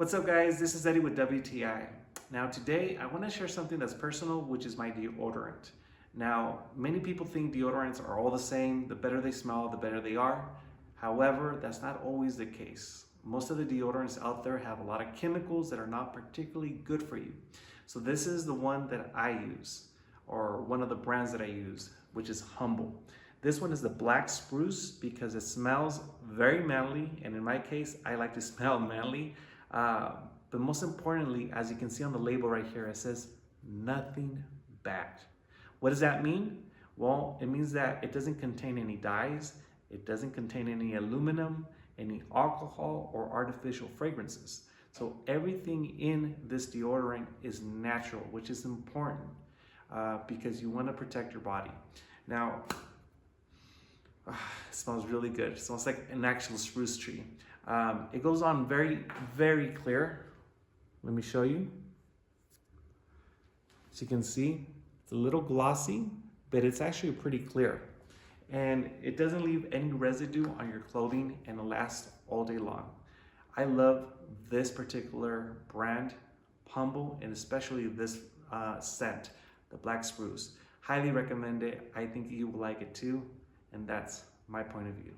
What's up guys, this is Heady with WTI. Now today I want to share something that's personal, which is my deodorant. Now many people think deodorants are all the same, the better they smell, the better they are. However, that's not always the case. Most of the deodorants out there have a lot of chemicals that are not particularly good for you. So this is the one that I use, or one of the brands that I use, which is Humble. This one is the black spruce because it smells very manly, and in my case, I like to smell manly. But most importantly, as you can see on the label right here, it says nothing bad. What does that mean? Well, it means that it doesn't contain any dyes, it doesn't contain any aluminum, any alcohol, or artificial fragrances. So everything in this deodorant is natural, which is important because you want to protect your body. Now, it smells really good. It smells like an actual spruce tree. It goes on very, very clear. Let me show you. As you can see, it's a little glossy, but it's actually pretty clear. And it doesn't leave any residue on your clothing and it lasts all day long. I love this particular brand, Humble, and especially this scent, the black spruce. Highly recommend it. I think you will like it too. And that's my point of view.